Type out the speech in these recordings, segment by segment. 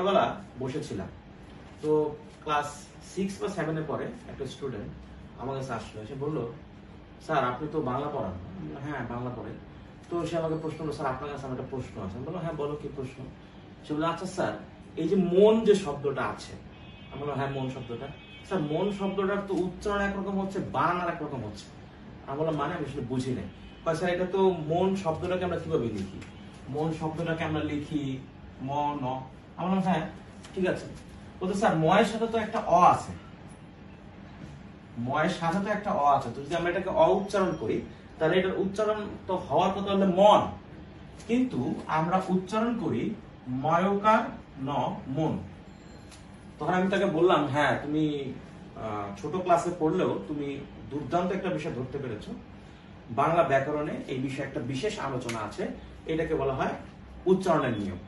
সকালবেলা বসেছিলাম, তো ক্লাস 6 বা 7 পরে একটা স্টুডেন্ট আমার কাছে আসলো, সে বললো, স্যার আপনি তো বাংলা পড়ান? হ্যাঁ বাংলা পড়ে। তো সে আমাকে প্রশ্ন করলো, স্যার আপনার কাছে আমার একটা প্রশ্ন আছে। আমি বললাম, হ্যাঁ বলো কি প্রশ্ন। সে বললো, আচ্ছা স্যার, এই যে মন যে শব্দটা আছে, আমি বললাম হ্যাঁ মন শব্দটা, স্যার মন শব্দটার তো উচ্চারণ একরকম হচ্ছে, বানান আর একরকম হচ্ছে। আমি বললাম মানে, আমি আসলে বুঝি নাই। স্যার এটা তো মন শব্দটাকে আমরা কিভাবে লিখি? মন শব্দটাকে আমরা লিখি মন। আমি বললাম হ্যাঁ ঠিক আছে। বলতো স্যার ময়ের সাথে তো একটা অ আছে, ময়ের সাথে তো একটা অ আছে, তো যদি আমরা এটাকে অ উচ্চারণ করি তাহলে এটার উচ্চারণ তো হওয়ার কথা হলে মন, কিন্তু আমরা উচ্চারণ করি ময়কার ন মন। তখন আমি তাকে বললাম, হ্যাঁ তুমি ছোট ক্লাসে পড়লেও তুমি দুর্দান্ত একটা বিষয় ধরতে পেরেছো। বাংলা ব্যাকরণে এই বিষয়ে একটা বিশেষ আলোচনা আছে, এটাকে বলা হয় উচ্চারণের নিয়ম।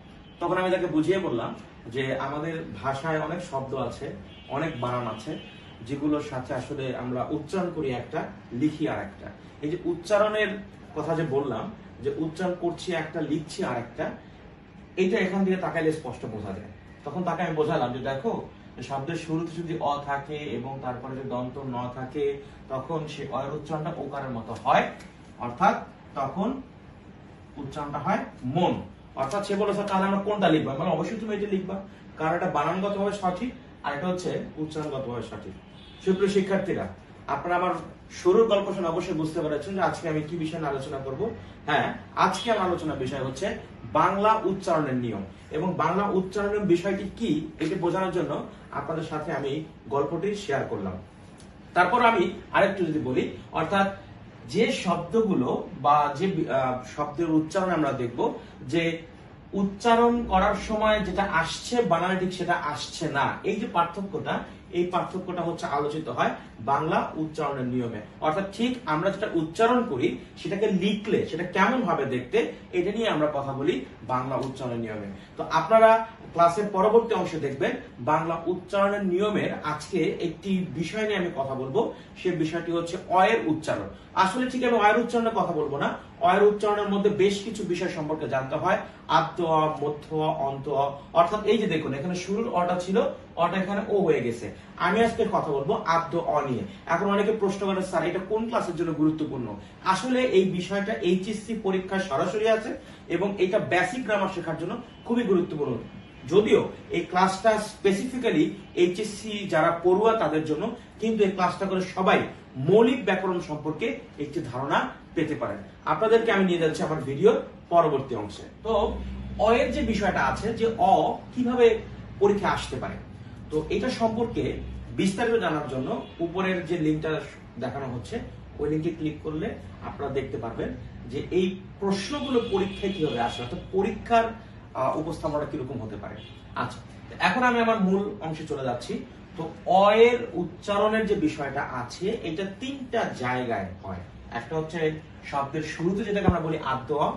তখন আমি তাকে বুঝিয়ে বললাম যে আমাদের ভাষায় অনেক শব্দ আছে, অনেক বানান আছে, যেগুলোর সাথে আসলে আমরা উচ্চারণ করি একটা, লিখি আর একটা। এই যে উচ্চারণের কথা যে বললাম, যে উচ্চারণ করছি একটা, লিখছি আর একটা, এইটা এখান থেকে তাকাইলে স্পষ্ট বোঝা যায়। তখন তাকে আমি বোঝালাম যে দেখো, শব্দের শুরুতে যদি অ থাকে এবং তারপরে যদি দন্ত ন থাকে, তখন সে অয়ের উচ্চারণটা ওকারের মতো হয়, অর্থাৎ তখন উচ্চারণটা হয় মন। অর্থাৎ সে বলেছে তাহলে আমরা কোনটা লিখবো? মানে অবশ্যই তুমি এটা লিখবা, কারণ এটা বানানগতভাবে সঠিক আর এটা হচ্ছে উচ্চারণগতভাবে সঠিক। সুপ্রিয় শিক্ষার্থীরা, আপনারা আমার শুরুর গল্প শুনে অবশ্যই বুঝতে পেরেছেন যে আজকে আমি কি বিষয় নিয়ে আলোচনা করব। হ্যাঁ, আজকে আমার আলোচনার বিষয় হচ্ছে বাংলা উচ্চারণের নিয়ম, এবং বাংলা উচ্চারণের বিষয়টি কি এটি বোঝানোর জন্য আপনাদের সাথে আমি গল্পটি শেয়ার করলাম। তারপর আমি আরেকটু যদি বলি, অর্থাৎ যে শব্দগুলো বা যে শব্দের উচ্চারণ আমরা দেখব যে উচ্চারণ করার সময় যেটা আসছে বানানে ঠিক সেটা আসছে না, এই যে পার্থক্যটা, এই পার্থক্যটা হচ্ছে আলোচিত হয় বাংলা উচ্চারণের নিয়মে। অর্থাৎ ঠিক আমরা যেটা উচ্চারণ করি সেটাকে লিখলে সেটা কেমন ভাবে দেখতে, এটা নিয়ে আমরা কথা বলি বাংলা উচ্চারণের নিয়মে। তো আপনারা ক্লাসের পরবর্তী অংশে দেখবেন বাংলা উচ্চারণের নিয়মের আজকে একটি বিষয় নিয়ে আমি কথা বলবো। সে বিষয়টি হচ্ছে অয়ের উচ্চারণ। আসলে ঠিক আমি অয়ের উচ্চারণের কথা বলবো না, অয়ের উচ্চারণের মধ্যে বেশ কিছু বিষয় সম্পর্কে জানতে হয়। আদ্য অ, মধ্য অ, অন্ত অ, অর্থাৎ এই যে দেখুন এখানে শুরুর অটা ছিল, অটা এখানে ও হয়ে গেছে। আমি আজকে কথা বলবো আদ্য অ নিয়ে। এখন অনেকে প্রশ্ন করে, স্যার এটা কোন ক্লাসের জন্য গুরুত্বপূর্ণ? আসলে এই বিষয়টা এইচএসসি পরীক্ষায় সরাসরি আছে এবং এটা বেসিক গ্রামার শেখার জন্য খুবই গুরুত্বপূর্ণ। যদিও এই ক্লাসটা স্পেসিফিক্যালি এইচএসসি যারা পড়ুয়া তাদের জন্য, কিন্তু এই ক্লাসটা করে সবাই মৌলিক ব্যাকরণ সম্পর্কে একটি ধারণা পেতে পারেন। আপনাদেরকে আমি নিয়ে যাচ্ছি আমার ভিডিওর পরবর্তী অংশে। তো অ এর যে বিষয়টা আছে, যে অ কিভাবে পরীক্ষা আসতে পারে, তো এটা সম্পর্কে বিস্তারিত জানার জন্য উপরের যে লিঙ্কটা দেখানো হচ্ছে ওই লিঙ্কে ক্লিক করলে আপনারা দেখতে পারবেন যে এই প্রশ্নগুলো পরীক্ষায় কিভাবে আসে, অর্থাৎ পরীক্ষার উপস্থাপনাটা কিরকম হতে পারে। আচ্ছা, এখন আমি আমার মূল অংশে চলে যাচ্ছি। তো অ এর উচ্চারণের যে বিষয়টা আছে, এটা তিনটা জায়গায় হয়। একটা হচ্ছে শব্দের শুরুতে যেটাকে আমরা বলি আদ্য অ,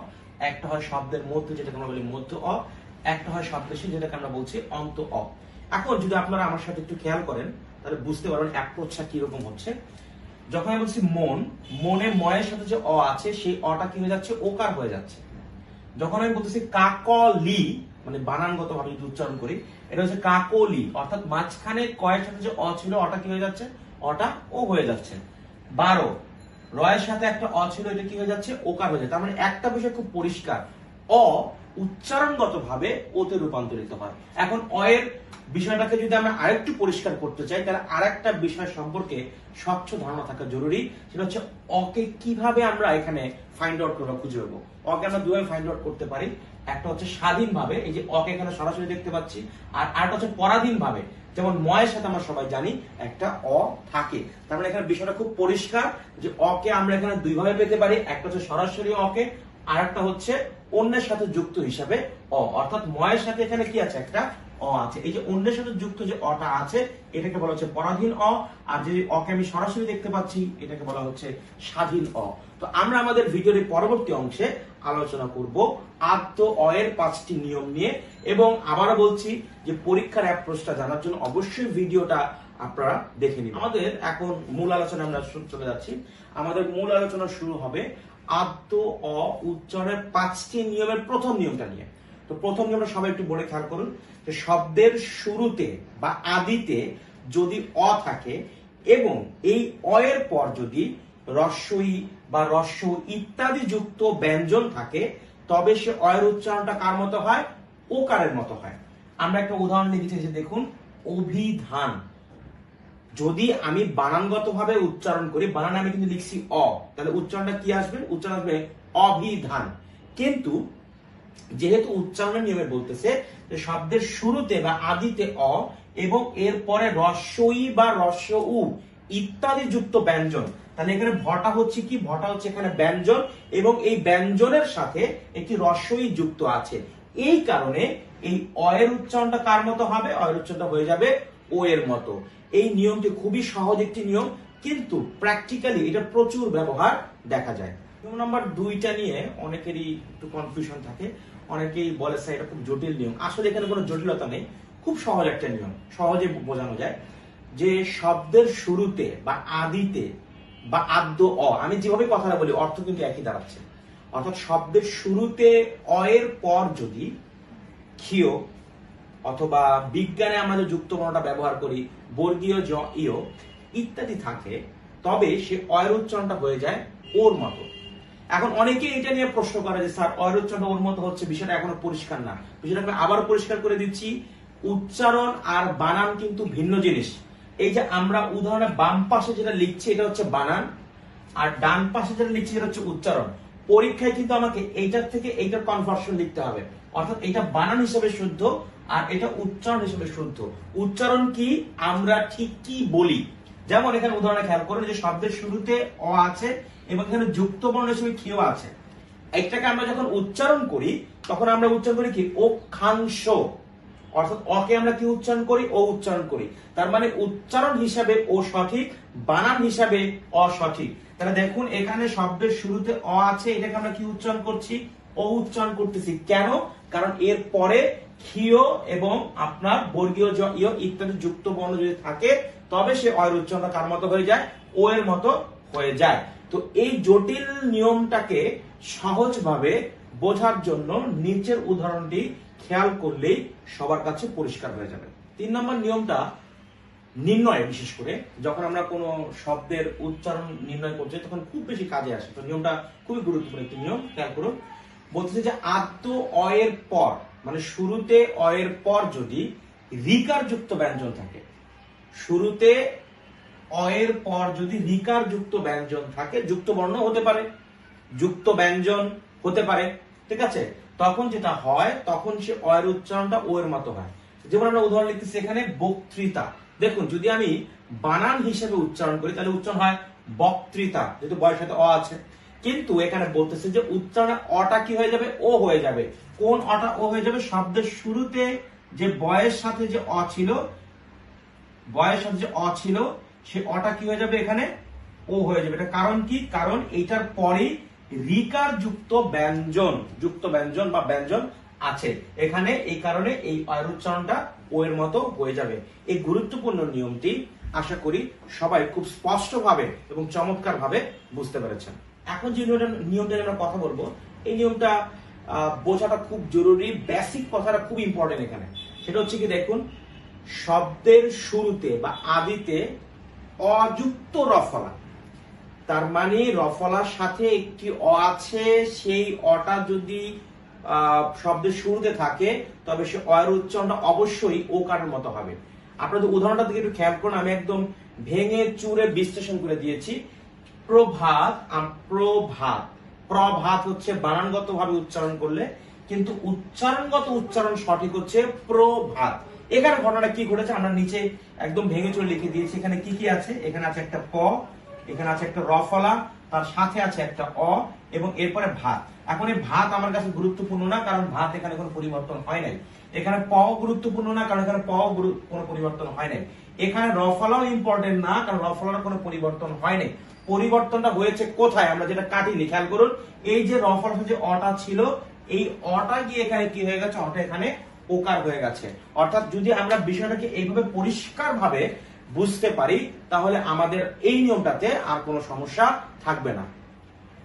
একটা হয় শব্দের মধ্যে যেটাকে আমরা বলি মধ্য অ, একটা হয় শব্দের শেষে যেটাকে আমরা বলছি অন্ত অ। এখন যদি আপনারা আমার সাথে একটু খেয়াল করেন তাহলে বুঝতে পারবেন অ্যাপ্রোচটা কিরকম হচ্ছে। যখন আমি বলছি মন, মনে ময়ের সাথে যে অ আছে সেই অটা কি হয়ে যাচ্ছে, ওকার হয়ে যাচ্ছে। যখন আমি বলতেছি কাকলি, মানে বানানগত ভাবে যদি উচ্চারণ করি, এটা হচ্ছে কাকলি, অর্থাৎ মাঝখানে কয়ের সাথে যে অ ছিল অটা কি হয়ে যাচ্ছে, অটা ও হয়ে যাচ্ছে। 12 রয়ের সাথে একটা অ ছিল, এটা কি হয়ে যাচ্ছে, ওকার হয়ে যাচ্ছে। তার মানে একটা বিষয় খুব পরিষ্কার, অ উচ্চারণগত ভাবে ওতে রূপান্তরিত হয়। এখন অ এর বিষয়টাকে যদি আমরা আরেকটু পরিষ্কার করতে চাই, তাহলে আরেকটা বিষয় সম্পর্কে স্বচ্ছ ধারণা থাকা জরুরি, সেটা হচ্ছে অকে কিভাবে আমরা এখানে ফাইন্ড আউট করবো, খুঁজে পাবো। অকে আমরা দুভাবে ফাইন্ড আউট করতে পারি। একটা হচ্ছে স্বাধীনভাবে, এই যে অকে এখানে সরাসরি দেখতে পাচ্ছি, আর আরেকটা হচ্ছে পরাধীনভাবে, যেমন ময়ের সাথে আমরা সবাই জানি একটা অ থাকে। তার মানে এখানে বিষয়টা খুব পরিষ্কার যে অকে আমরা এখানে দুইভাবে পেতে পারি। একটা হচ্ছে সরাসরি অকে, আর একটা হচ্ছে অন্যের সাথে যুক্ত হিসাবে অ, অর্থাৎ ময়ের সাথে এখানে কি আছে, একটা অ আছে। এই যে অন্যের সাথে যুক্ত যে অটা আছে এটাকে বলা হচ্ছে পরাধীন অ, আর যে অকে আমি সরাসরি দেখতে পাচ্ছি এটাকে বলা হচ্ছে স্বাধীন অ। তো আমরা আমাদের ভিডিওর পরবর্তী অংশে আলোচনা করব আদ্য অ এর 5টি নিয়ম নিয়ে। এবং আবারও বলছি যে পরীক্ষার অ্যাপ্রোচটা জানার জন্য অবশ্যই ভিডিওটা আপনারা দেখে নিন। আমাদের এখন মূল আলোচনা আমরা চলে যাচ্ছি। আমাদের মূল আলোচনা শুরু হবে আদ্য অ উচ্চারণের 5টি নিয়মের প্রথম নিয়মটা নিয়ে। তো প্রথম নিয়মটা সবাই একটু বলে খেয়াল করুন যে শব্দের শুরুতে বা আদিতে যদি অ থাকে এবং এই অ এর পর যদি রস্বই বা রস্য ইত্যাদি যুক্ত ব্যঞ্জন থাকে তবে সে অ এর উচ্চারণটা কার মতো হয়? ওকারের মতো হয়। আমরা একটা উদাহরণ লিখেছি যে দেখুন, অভিধান। যদি আমি বানানগতভাবে উচ্চারণ করি, বানানে আমি কিন্তু লিখছি অ, তাহলে উচ্চারণটা কি আসবে? উচ্চারণ আসবে অভিধান। কিন্তু যেহেতু উচ্চারণের নিয়মে বলতেছে যে শব্দের শুরুতে বা আদিতে অ এবং এর পরে রস্বই বা রস্য উ ইত্যাদি যুক্ত ব্যঞ্জন, তাহলে এখানে ভটা হচ্ছে কি? ভটা হচ্ছে এখানে ব্যঞ্জন এবং এই ব্যঞ্জনের সাথে একটি রস্বই যুক্ত আছে। এই কারণে এই অ এর উচ্চারণটা কার মতো হবে? অ এর উচ্চারণটা হয়ে যাবে ও এর মতো। এই নিয়মটি খুবই সহজ একটি নিয়ম, কিন্তু প্র্যাকটিক্যালি এটা প্রচুর ব্যবহার দেখা যায়। নিয়ম নাম্বার 2টা নিয়ে অনেকেরই একটু কনফিউশন থাকে, অনেকেই বলে স্যার এটা খুব জটিল নিয়ম। আসলে এখানে কোনো জটিলতা নেই, খুব সহজ একটা নিয়ম, সহজে বোঝানো যায়। যে শব্দের শুরুতে বা আদিতে বা আদ্য অ, আমি যেভাবে কথাটা বলি অর্থ কিন্তু একই দাঁড়াচ্ছে। অর্থাৎ শব্দের শুরুতে অ এর পর যদি ক্ষীয় অথবা বিজ্ঞানে আমরা যে যুক্ত বর্ণটা ব্যবহার করি বর্গীয় জ ইয় ইত্যাদি থাকে, তবে সে অ এর উচ্চারণটা হয়ে যায় ওর মতো। এখন অনেকে এটা নিয়ে প্রশ্ন করে যে স্যার অ এর উচ্চারণটা ওর মতো হচ্ছে, বিষয়টা এখনো পরিষ্কার না। বিষয়টা আমি আবার পরিষ্কার করে দিচ্ছি, উচ্চারণ আর বানান কিন্তু ভিন্ন জিনিস। এই যে আমরা উদাহরণে বাম পাশে যেটা লিখছি এটা হচ্ছে বানান, আর ডান পাশে যেটা লিখছি সেটা হচ্ছে উচ্চারণ। পরীক্ষায় কিন্তু আমাকে এইটার থেকে এইটার কনভার্সন লিখতে হবে, অর্থাৎ এটা বানান হিসেবে শুদ্ধ আর এটা উচ্চারণ হিসেবে শুদ্ধ। উচ্চারণ কি আমরা ঠিক কি বলি, যেমন এখানে উদাহরণে খেয়াল করুন যে শব্দের শুরুতে অ আছে এবং এখানে যুক্ত বর্ণ হিসেবে ক্ষীয় আছে। এটাকে আমরা যখন উচ্চারণ করি তখন আমরা উচ্চারণ করি কি? অক্ষাংশ। অর্থাৎ অকে আমরা কি উচ্চারণ করি? ও উচ্চারণ করি। তার মানে উচ্চারণ হিসাবে ও সঠিক, বানান হিসাবে অসঠিক। তাহলে দেখুন এখানে শব্দের শুরুতে অ আছে, এটাকে আমরা কি উচ্চারণ করছি? ও উচ্চারণ করতেছি। কেন? কারণ এর পরে ক্ষীয় এবং আপনার বর্গীয় জ ইয় ইত্যাদি যুক্ত বর্ণ যদি থাকে তবে সে অ এর উচ্চারণটা কার মতো হয়ে যায়? ও এর মতো হয়ে যায়। তো এই জটিল নিয়মটাকে সহজভাবে বোঝার জন্য নিচের উদাহরণটি খেয়াল করলেই সবার কাছে পরিষ্কার হয়ে যাবে। 3 নম্বর নিয়মটা নির্ণয়, বিশেষ করে যখন আমরা কোনো শব্দের উচ্চারণ নির্ণয় করছি তখন খুব বেশি কাজে আসে। তো নিয়মটা খুবই গুরুত্বপূর্ণ একটি নিয়ম, খেয়াল করুন। বলতেছে যে আদ্য অ এর পর, মানে শুরুতে অ এর পর যদি রিকার যুক্ত ব্যঞ্জন থাকে, শুরুতে অ এর পর যদি রিকার যুক্ত ব্যঞ্জন থাকে, যুক্ত বর্ণ হতে পারে, যুক্ত ব্যঞ্জন হতে পারে, ঠিক আছে, তখন যেটা হয় তখন সে অ এর উচ্চারণটা ও এর মতো হয়। যেমন আমরা উদাহরণ লিখতেছি এখানে বক্তৃতা। দেখুন যদি আমি বানান হিসেবে উচ্চারণ করি তাহলে উচ্চারণ হয় বক্তৃতা, যেহেতু বয়ের সাথে অ আছে। কিন্তু এখানে বলতেছে যে উচ্চারণে অটা কি হয়ে যাবে? ও হয়ে যাবে। কোন অটা ও হয়ে যাবে? শব্দের শুরুতে যে বয়ের সাথে যে অ ছিল, বয়ের সাথে যে অ ছিল সে অটা কি হয়ে যাবে? এখানে ও হয়ে যাবে। এটা কারণ কি? কারণ এইটার পরে রিকার যুক্ত ব্যঞ্জন বা ব্যঞ্জন আছে এখানে, এই কারণে এই অ এর উচ্চারণটা ও এর মতো হয়ে যাবে। এই গুরুত্বপূর্ণ নিয়মটি আশা করি সবাই খুব স্পষ্টভাবে এবং চমৎকার ভাবে বুঝতে পেরেছেন। এখন যে নিয়মটা আমরা কথা বলবো, এই নিয়মটা বোঝাটা খুব জরুরি। বেসিক কথাটা খুব ইম্পর্টেন্ট এখানে। সেটা হচ্ছে কি, দেখুন শব্দের শুরুতে বা আদিতে অযুক্ত রফলা, তার মানে রফলার সাথে একটি অ আছে, সেই অটা যদি শব্দের শুরুতে থাকে তবে সে অ এর উচ্চারণটা অবশ্যই ও কারের মতো হবে। আপনাদের উদাহরণটা দিকে একটু খেয়াল করুন, আমি একদম ভেঙে চুরে বিশ্লেষণ করে দিয়েছি। প্রভাত, প্রভাত, প্রভাত হচ্ছে বানানগত ভাবে উচ্চারণ করলে, কিন্তু উচ্চারণগত উচ্চারণ সঠিক হচ্ছে প্রভাত। এখানে ঘটনাটা কি ঘটেছে আমরা নিচে একদম ভেঙে চুরে লিখে দিয়েছি। এখানে কি কি আছে? এখানে আছে একটা প, এখানে আছে একটা রফলা, তার সাথে আছে একটা অ এবং এরপরে ভাত। এখন এই ভাত আমার কাছে গুরুত্বপূর্ণ না, কারণ ভাত এখানে কোনো পরিবর্তন হয় নাই। এখানে প গুরুত্বপূর্ণ না, কারণ এখানে প কোনো পরিবর্তন হয় নাই। এখানে রফলাও ইম্পর্টেন্ট না, কারণ রফলার কোনো পরিবর্তন হয় নাই। পরিবর্তনটা হয়েছে কোথায়? আমরা যেটা কাটিনি, খেয়াল করুন। এই যে রফলা যে অটা ছিল, এই অটা গিয়ে এখানে কি হয়ে গেছে? অটা এখানে ওকার হয়ে গেছে। অর্থাৎ যদি আমরা বিষয়টাকে এইভাবে পরিষ্কার ভাবে বুঝতে পারি তাহলে আমাদের এই নিয়মটাতে আর কোনো সমস্যা থাকবে না।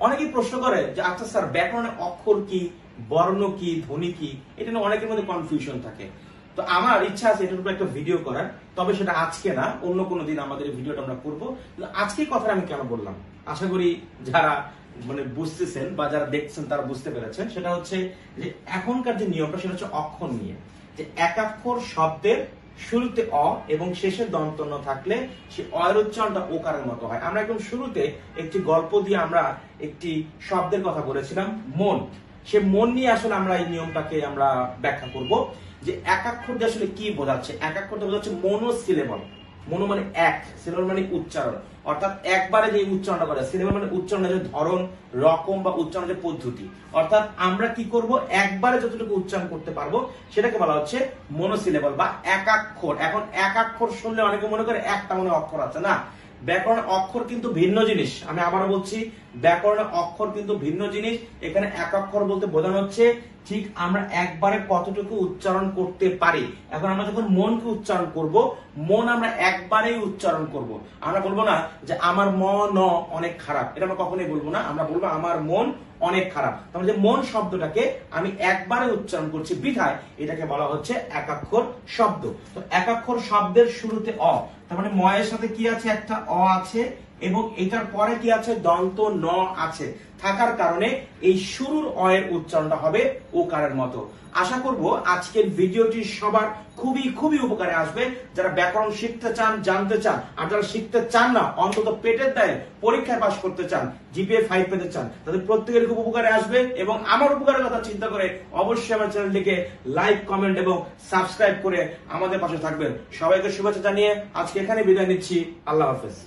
অনেকেই প্রশ্ন করে যে আচ্ছা স্যার ব্যাকরণে অক্ষর কি, বর্ণ কি, ধ্বনি কি, এটা নিয়ে অনেকের মধ্যে কনফিউশন থাকে। তো আমার ইচ্ছা আছে এটার উপর একটা ভিডিও করার, তবে সেটা আজকে না, অন্য কোনো দিন আমাদের এই ভিডিওটা আমরা করবো। কিন্তু আজকে কথা আমি কেন বললাম, আশা করি যারা মানে বুঝতেছেন বা যারা দেখছেন তারা বুঝতে পেরেছেন। সেটা হচ্ছে যে এখনকার যে নিয়মটা সেটা হচ্ছে অক্ষর নিয়ে, যে একাক্ষর শব্দের শুরুতে অ এবং শেষে দন্ত ন থাকলে সে অয়ের উচ্চারণটা ওকারের মতো হয়। আমরা একদম শুরুতে একটি গল্প দিয়ে আমরা একটি শব্দের কথা বলেছিলাম, মন। সে মন নিয়ে আসলে আমরা এই নিয়মটাকে আমরা ব্যাখ্যা করব, যে একাক্ষর দিয়ে আসলে কি বোঝাচ্ছে। একাক্ষরটা বোঝাচ্ছে মনোসিলেবল। মনো মানে এক, সিলেবল মানে উচ্চারণ, অর্থাৎ একবারে যে উচ্চারণটা করে। সিলেবল মানে উচ্চারণের যে ধরন, রকম বা উচ্চারণের যে পদ্ধতি, অর্থাৎ আমরা কি করব, একবারে যতটুকু উচ্চারণ করতে পারবো সেটাকে বলা হচ্ছে মনোসিলেবল বা একাক্ষর। এখন একাক্ষর শুনলে অনেকে মনে করে একটা মনে অক্ষর আছে, না। ব্যাকরণে অক্ষর কিন্তু ভিন্ন জিনিস। আমি আবারও বলছি, ব্যাকরণে অক্ষর কিন্তু ভিন্ন জিনিস। এখানে একাক্ষর বলতে বোঝানো হচ্ছে ঠিক আমরা একবারে কতটুকু উচ্চারণ করতে পারি। এখন আমরা যখন মনকে উচ্চারণ করব, মন আমরা একবারেই উচ্চারণ করব। আমরা বলবো না যে আমার মন অনেক খারাপ, এটা আমরা কখনোই বলবো না। আমরা বলবো আমার মন অনেক খারাপ। তাহলে যে মন শব্দটাকে আমি একবারে উচ্চারণ করছি বিধায় এটাকে বলা হচ্ছে একাক্ষর শব্দ। তো একাক্ষর শব্দের শুরুতে অ, তার মানে ময়ের সাথে কি আছে, একটা অ আছে, এবং এটার পরে কি আছে, দন্ত ন আছে, থাকার কারণে এই শুরুর অ এর উচ্চারণটা হবে ওকারের মতো। আশা করব আজকের ভিডিওটি সবার খুবই খুবই উপকারে আসবে। যারা ব্যাকরণ শিখতে চান, জানতে চান, আর যারা শিখতে চান না, অন্তত পেটের দায়ে পরীক্ষায় পাস করতে চান, জিপিএ 5 পেতে চান, তাদের প্রত্যেকের খুব উপকারে আসবে। এবং আমার উপকারের কথা চিন্তা করে অবশ্যই আমার চ্যানেলটিকে লাইক, কমেন্ট এবং সাবস্ক্রাইব করে আমাদের পাশে থাকবেন। সবাইকে শুভেচ্ছা জানিয়ে আজকে এখানে বিদায় নিচ্ছি। আল্লাহ হাফেজ।